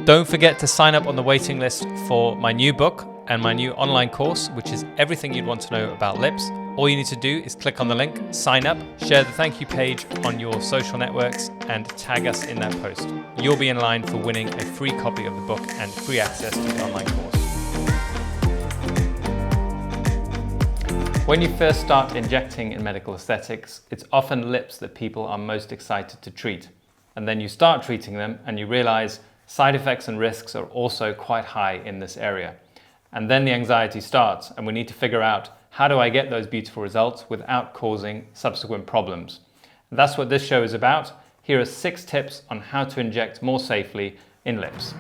Don't forget to sign up on the waiting list for my new book and my new online course, which is everything you'd want to know about lips. All you need to do is click on the link, sign up, share the Thankyou page on your social networks, and tag us in that post. You'll be in line for winning a free copy of the book and free access to the online course. When you first start injecting in medical aesthetics, it's often lips that people are most excited to treat. And then you start treating them and you realize side effects and risks are also quite high in this area. And then the anxiety starts, and we need to figure out, how do I get those beautiful results without causing subsequent problems? And that's what this show is about. Here are 6 tips on how to inject more safely in lips.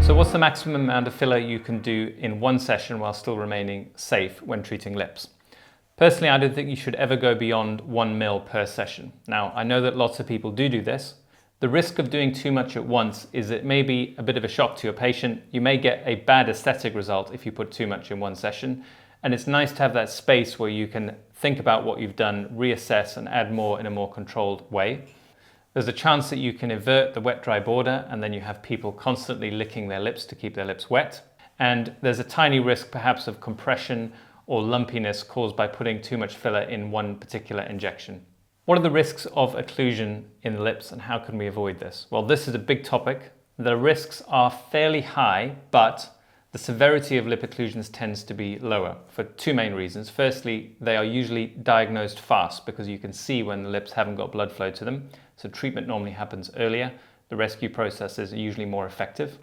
So what's the maximum amount of filler you can do in one session while still remaining safe when treating lips? Personally, I don't think you should ever go beyond 1 ml per session. Now, I know that lots of people do this. The risk of doing too much at once is it may be a bit of a shock to your patient. You may get a bad aesthetic result if you put too much in one session. And it's nice to have that space where you can think about what you've done, reassess, and add more in a more controlled way. There's a chance that you can invert the wet-dry border, and then you have people constantly licking their lips to keep their lips wet. And there's a tiny risk perhaps of compression or lumpiness caused by putting too much filler in one particular injection. What are the risks of occlusion in the lips, and how can we avoid this? Well, this is a big topic. The risks are fairly high, but the severity of lip occlusions tends to be lower for 2 main reasons. Firstly, they are usually diagnosed fast because you can see when the lips haven't got blood flow to them. So treatment normally happens earlier. The rescue processes are usually more effective.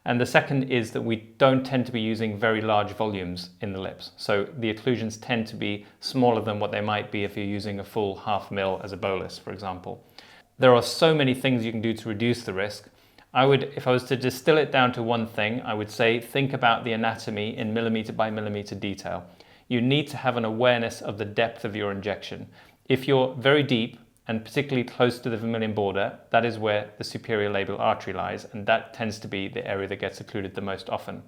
And the second is that we don't tend to be using very large volumes in the lips. So the occlusions tend to be smaller than what they might be if you're using a full 1/2 ml as a bolus, for example. There are so many things you can do to reduce the risk. If I was to distill it down to one thing, I would say think about the anatomy in millimeter by millimeter detail. You need to have an awareness of the depth of your injection. If you're very deep, and particularly close to the vermilion border, that is where the superior labial artery lies, and that tends to be the area that gets occluded the most often.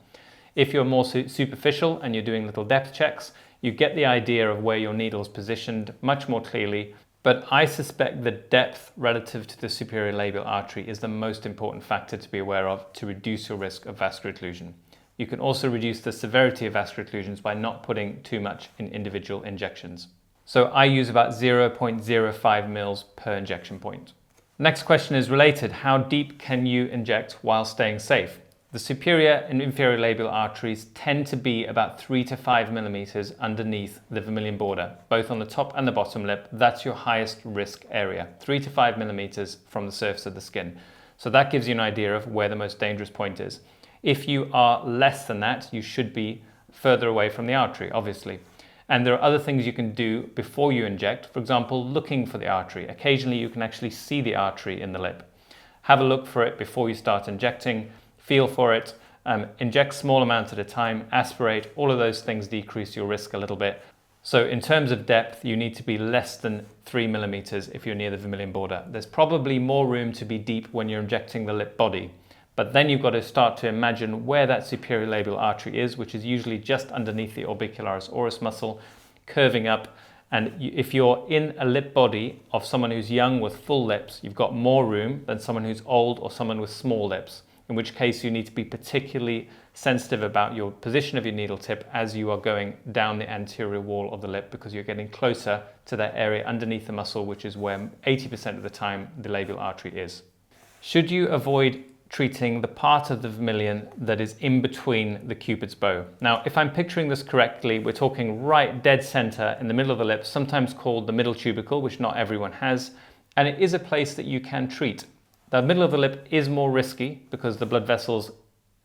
If you're more superficial and you're doing little depth checks, you get the idea of where your needle is positioned much more clearly, but I suspect the depth relative to the superior labial artery is the most important factor to be aware of to reduce your risk of vascular occlusion. You can also reduce the severity of vascular occlusions by not putting too much in individual injections. So I use about 0.05 mils per injection point. Next question is related. How deep can you inject while staying safe? The superior and inferior labial arteries tend to be about 3 to 5 millimeters underneath the vermilion border, both on the top and the bottom lip. That's your highest risk area, 3 to 5 millimeters from the surface of the skin. So that gives you an idea of where the most dangerous point is. If you are less than that, you should be further away from the artery, obviously. And there are other things you can do before you inject. For example, looking for the artery. Occasionally you can actually see the artery in the lip. Have a look for it before you start injecting. Feel for it. Inject small amounts at a time. Aspirate. All of those things decrease your risk a little bit. So in terms of depth, you need to be less than 3 millimeters if you're near the vermilion border. There's probably more room to be deep when you're injecting the lip body. But then you've got to start to imagine where that superior labial artery is, which is usually just underneath the orbicularis oris muscle, curving up. And if you're in a lip body of someone who's young with full lips, you've got more room than someone who's old or someone with small lips, in which case you need to be particularly sensitive about your position of your needle tip as you are going down the anterior wall of the lip, because you're getting closer to that area underneath the muscle, which is where 80% of the time the labial artery is. Should you avoid treating the part of the vermilion that is in between the cupid's bow? Now, if I'm picturing this correctly, we're talking right dead center in the middle of the lip, sometimes called the middle tubercle, which not everyone has, and it is a place that you can treat. The middle of the lip is more risky because the blood vessels,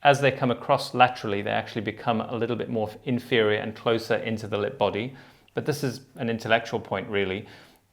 as they come across laterally, they actually become a little bit more inferior and closer into the lip body. But this is an intellectual point, really.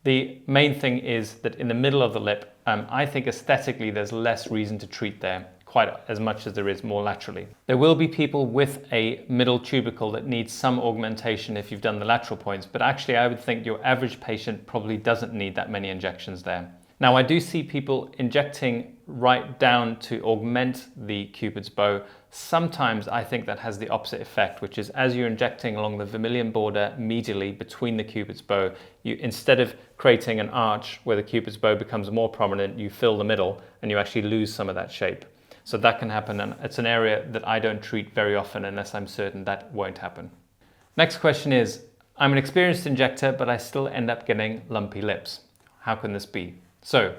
The main thing is that in the middle of the lip, I think aesthetically there's less reason to treat there, quite as much as there is more laterally. There will be people with a middle tubercle that needs some augmentation if you've done the lateral points, but actually I would think your average patient probably doesn't need that many injections there. Now, I do see people injecting right down to augment the cupid's bow. Sometimes I think that has the opposite effect, which is as you're injecting along the vermilion border medially between the cupid's bow, you, instead of creating an arch where the cupid's bow becomes more prominent, you fill the middle and you actually lose some of that shape. So that can happen, and it's an area that I don't treat very often unless I'm certain that won't happen. Next question is, I'm an experienced injector, but I still end up getting lumpy lips. How can this be? So,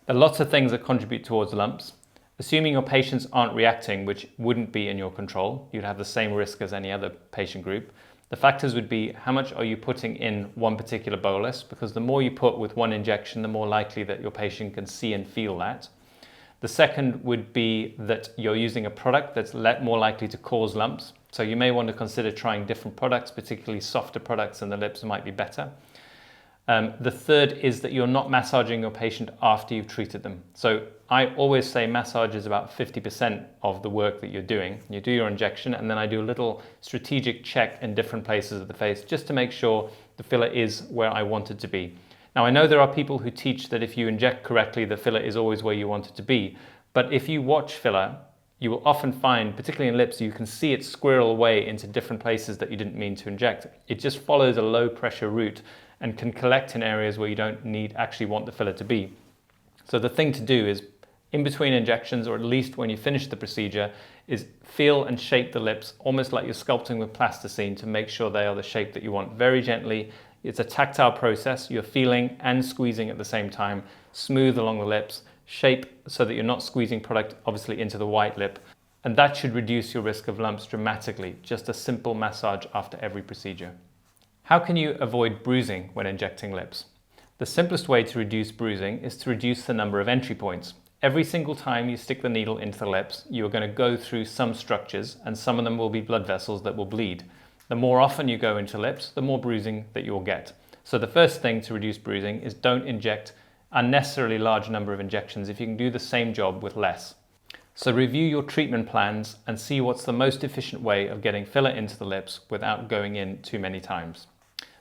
there are lots of things that contribute towards lumps. Assuming your patients aren't reacting, which wouldn't be in your control, you'd have the same risk as any other patient group. The factors would be how much are you putting in one particular bolus, because the more you put with one injection, the more likely that your patient can see and feel that. The second would be that you're using a product that's more likely to cause lumps. So you may want to consider trying different products, particularly softer products, and the lips might be better. The third is that you're not massaging your patient after you've treated them. So I always say massage is about 50% of the work that you're doing. You do your injection, and then I do a little strategic check in different places of the face just to make sure the filler is where I want it to be. Now, I know there are people who teach that if you inject correctly, the filler is always where you want it to be. But if you watch filler, you will often find, particularly in lips, you can see it squirrel away into different places that you didn't mean to inject. It just follows a low pressure route and can collect in areas where you don't actually want the filler to be. So the thing to do is, in between injections, or at least when you finish the procedure, is feel and shape the lips almost like you're sculpting with plasticine to make sure they are the shape that you want. Very gently. It's a tactile process. You're feeling and squeezing at the same time. Smooth along the lips. Shape so that you're not squeezing product obviously into the white lip. And that should reduce your risk of lumps dramatically. Just a simple massage after every procedure. How can you avoid bruising when injecting lips? The simplest way to reduce bruising is to reduce the number of entry points. Every single time you stick the needle into the lips, you are going to go through some structures, and some of them will be blood vessels that will bleed. The more often you go into lips, the more bruising that you'll get. So the first thing to reduce bruising is don't inject unnecessarily large number of injections if you can do the same job with less. So review your treatment plans and see what's the most efficient way of getting filler into the lips without going in too many times.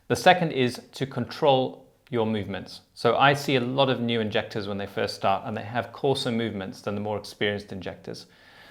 The second is to control your movements. So I see a lot of new injectors when they first start, and they have coarser movements than the more experienced injectors.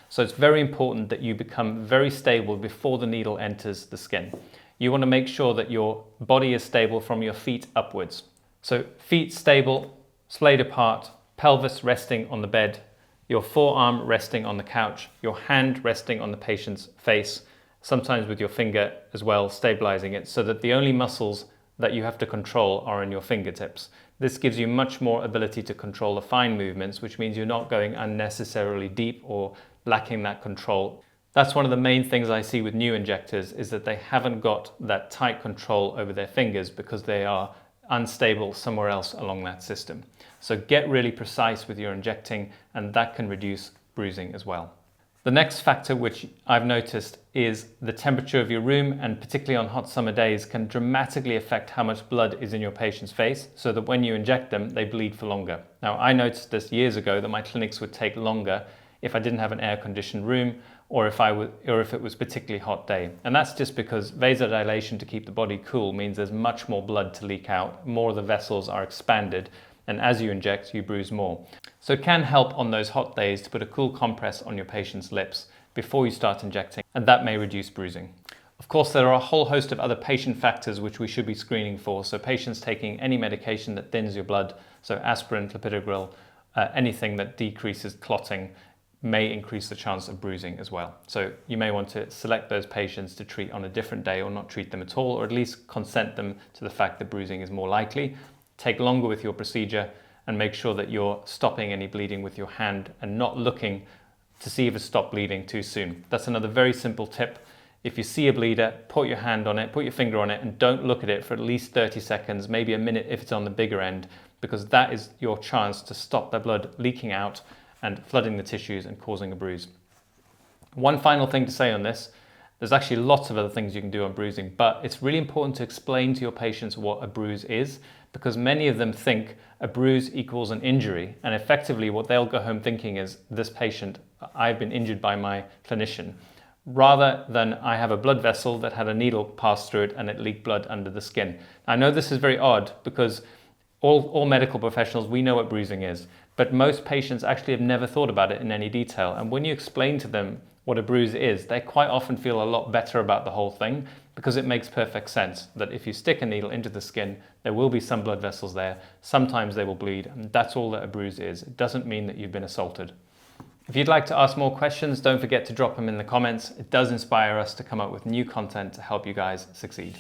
So it's very important that you become very stable before the needle enters the skin. You want to make sure that your body is stable from your feet upwards. So feet stable, splayed apart, pelvis resting on the bed, your forearm resting on the couch, your hand resting on the patient's face, sometimes with your finger as well, stabilizing it so that the only muscles that you have to control are in your fingertips. This gives you much more ability to control the fine movements, which means you're not going unnecessarily deep or lacking that control. That's one of the main things I see with new injectors, is that they haven't got that tight control over their fingers because they are unstable somewhere else along that system. So get really precise with your injecting, and that can reduce bruising as well. The next factor which I've noticed is the temperature of your room, and particularly on hot summer days can dramatically affect how much blood is in your patient's face, so that when you inject them, they bleed for longer. Now, I noticed this years ago that my clinics would take longer if I didn't have an air-conditioned room, or if it was a particularly hot day. And that's just because vasodilation to keep the body cool means there's much more blood to leak out, more of the vessels are expanded, and as you inject, you bruise more. So it can help on those hot days to put a cool compress on your patient's lips before you start injecting, and that may reduce bruising. Of course, there are a whole host of other patient factors which we should be screening for. So patients taking any medication that thins your blood, so aspirin, clopidogrel, anything that decreases clotting may increase the chance of bruising as well. So you may want to select those patients to treat on a different day, or not treat them at all, or at least consent them to the fact that bruising is more likely. Take longer with your procedure, and make sure that you're stopping any bleeding with your hand and not looking to see if it's stopped bleeding too soon. That's another very simple tip. If you see a bleeder, put your hand on it, put your finger on it, and don't look at it for at least 30 seconds, maybe a minute if it's on the bigger end, because that is your chance to stop the blood leaking out and flooding the tissues and causing a bruise. One final thing to say on this, there's actually lots of other things you can do on bruising, but it's really important to explain to your patients what a bruise is, because many of them think a bruise equals an injury, and effectively what they'll go home thinking is, this patient, I've been injured by my clinician, rather than I have a blood vessel that had a needle pass through it and it leaked blood under the skin. I know this is very odd, because all medical professionals, we know what bruising is, But most patients actually have never thought about it in any detail. And when you explain to them what a bruise is, they quite often feel a lot better about the whole thing, because it makes perfect sense that if you stick a needle into the skin, there will be some blood vessels there. Sometimes they will bleed, and that's all that a bruise is. It doesn't mean that you've been assaulted. If you'd like to ask more questions, don't forget to drop them in the comments. It does inspire us to come up with new content to help you guys succeed.